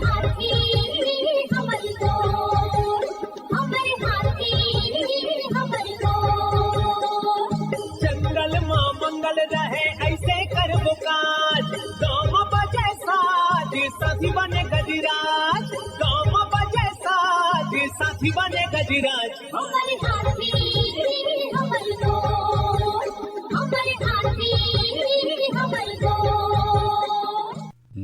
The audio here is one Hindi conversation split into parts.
हाथी हमर गोर, हमर हाथी हमर गोर। जंगल मां मंगल रहे ऐसे करबो काज, गाँव बजे साज साथी बने गजराज, गाँव बजे साज साथी बने गजराज। हमर हाथी हमर गोर, हमर हाथी हमर गोर।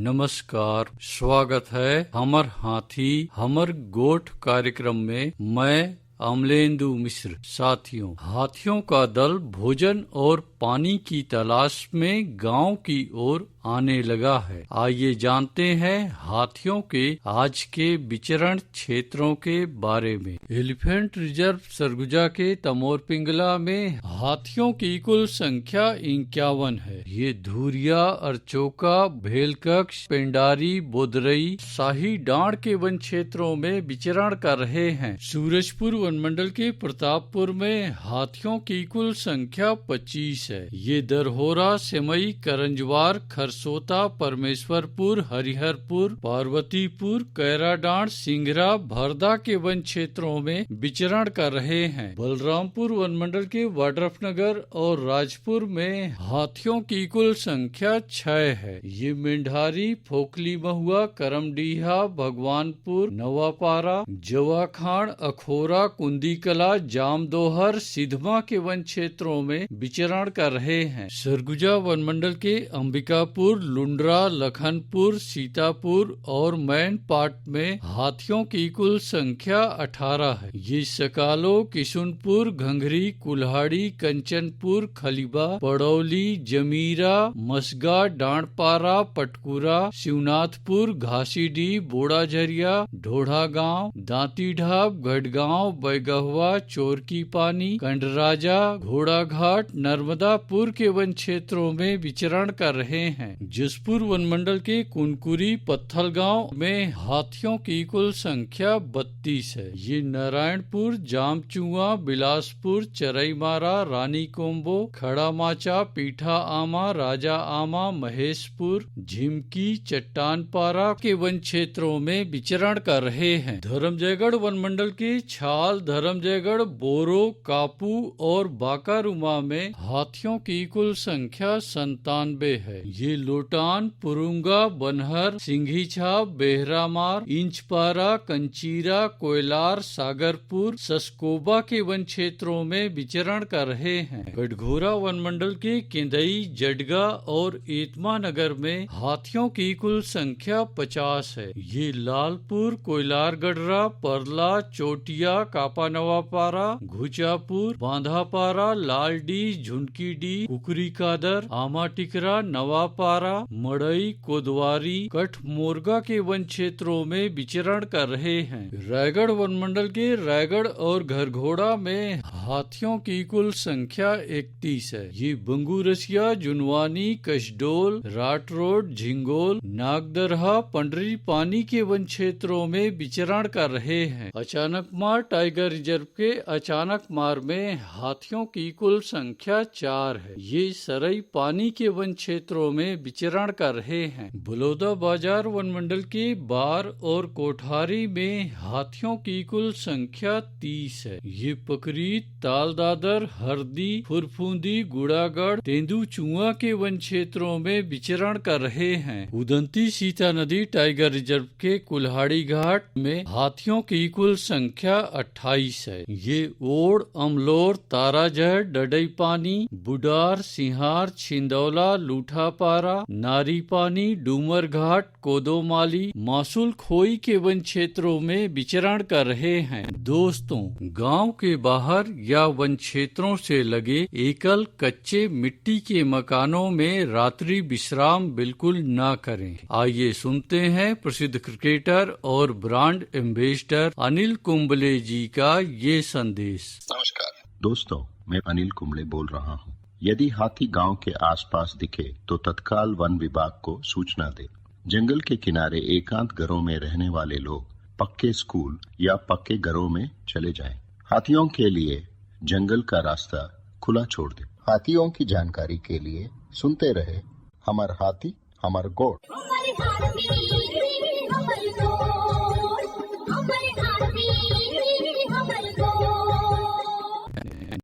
नमस्कार, स्वागत है हमर हाथी हमर गोठ कार्यक्रम में। मैं अमलेंदु मिश्र। साथियों, हाथियों का दल भोजन और पानी की तलाश में गांव की ओर आने लगा है। आइए जानते हैं हाथियों के आज के विचरण क्षेत्रों के बारे में। एलिफेंट रिजर्व सरगुजा के तमोर पिंगला में हाथियों की कुल संख्या 51 है। ये धुरिया, अरचोका, भेलकक्ष, पेंडारी, बोदरई, शाही डांड के वन क्षेत्रों में विचरण कर रहे हैं। सूरजपुर वन मंडल के प्रतापपुर में हाथियों की कुल संख्या 25 है। ये दरहोरा, सेमई, करंजवार, खरसोता, परमेश्वरपुर, हरिहरपुर, पार्वतीपुर, कैराडांड, सिंगरा, भरदा के वन क्षेत्रों में विचरण कर रहे हैं। बलरामपुर वन मंडल के वाड्रफनगर और राजपुर में हाथियों की कुल संख्या 6 है। ये मेंढारी, फोकली महुआ, करमडीहा, भगवानपुर, नवापारा, जवाखान, अखोरा, कुंदीकला, जामदोहर, सिधमा के वन क्षेत्रों में विचरण कर रहे हैं। सरगुजा वन मंडल के अंबिकापुर, लुंड्रा, लखनपुर, सीतापुर और मैन पाट में हाथियों की कुल संख्या 18 है। ये सकालो, किशुनपुर, घंघरी, कुल्हाड़ी, कंचनपुर, खलीबा, पड़ौली, जमीरा, मसगा, डांडपारा, पटकुरा, शिवनाथपुर, घासीडी, बोड़ाझरिया, ढोढ़ा गांव, दांती ढाब, गढ़गांव, बैगहवा, चोरकी पानी, कंडराजा, घोड़ा घाट, नर्मदापुर के वन क्षेत्रों में विचरण कर रहे हैं। जसपुर वन मंडल के कुनकुरी, पत्थल गांव में हाथियों की कुल संख्या 32 है। ये नारायणपुर, जामचुआ, बिलासपुर, चरईमारा, रानी कोम्बो, खड़ा माचा, पीठा आमा, राजा आमा, महेशपुर, झिमकी, चट्टानपारा के वन क्षेत्रों में विचरण कर रहे हैं। धर्मजयगढ़ वन मंडल के छाल, धर्मजयगढ़, बोरो, कापू और बाकारुमा में हाथियों की कुल संख्या 97 है। ये लोटान, पुरुंगा, बनहर, सिंघीछाप, बेहरामार, इंचपारा, कंचीरा, कोयलार, सागरपुर, सस्कोबा के वन क्षेत्रों में विचरण कर रहे हैं। गढ़घोरा वन मंडल के केंदई, जडगा और एतमा नगर में हाथियों की कुल संख्या 50 है। ये लालपुर, कोयलार गढ़रा, परला, चोटिया, कापा नवापारा, घुचापुर, बांधापारा, लालडी, झुनकीडी, कुकरी कादर, आमा टिकरा, नवापारा, मड़ई, कोदवारी, कठ मोरगा के वन क्षेत्रों में विचरण कर रहे हैं। रायगढ़ वन मंडल के रायगढ़ और घरघोड़ा में हाथियों की कुल संख्या 31 है। ये बंगूरसिया, जुनवानी, कशडोल, राट रोड, झिंगोल, नागदरहा, पंडरी पानी के वन क्षेत्रों में विचरण कर रहे हैं। अचानक मार टाइगर रिजर्व के अचानक मार में हाथियों की कुल संख्या 4 है। ये सरई पानी के वन क्षेत्रों में विचरण कर रहे हैं। बलौदा बाजार वन मंडल के बार और कोठारी में हाथियों की कुल संख्या 30 है। ये पकरी, तालदादर, हरदी, फुरफुंदी, गुड़ागढ़, तेंदुचुआ के वन क्षेत्रों में विचरण कर रहे हैं। उदंती सीता नदी टाइगर रिजर्व के कुल्हाड़ी घाट में हाथियों की कुल संख्या 28 है। ये ओड़, अमलोर, ताराजहर, डडई पानी, बुडार, सिंहार, छिंदौला, लूठापारा, नारी पानी, डूमर घाट, कोदोमाली, मासूल खोई के वन क्षेत्रों में विचरण कर रहे हैं। दोस्तों, गांव के बाहर या वन क्षेत्रों से लगे एकल कच्चे मिट्टी के मकानों में रात्रि विश्राम बिल्कुल ना करें। आइए सुनते हैं प्रसिद्ध क्रिकेटर और ब्रांड एम्बेसडर अनिल कुंबले जी का ये संदेश। नमस्कार दोस्तों, मैं अनिल कुंबले बोल रहा हूँ। यदि हाथी गांव के आसपास दिखे तो तत्काल वन विभाग को सूचना दे। जंगल के किनारे एकांत घरों में रहने वाले लोग पक्के स्कूल या पक्के घरों में चले जाएं। हाथियों के लिए जंगल का रास्ता खुला छोड़ दे। हाथियों की जानकारी के लिए सुनते रहे हमार हाथी हमार गोठ।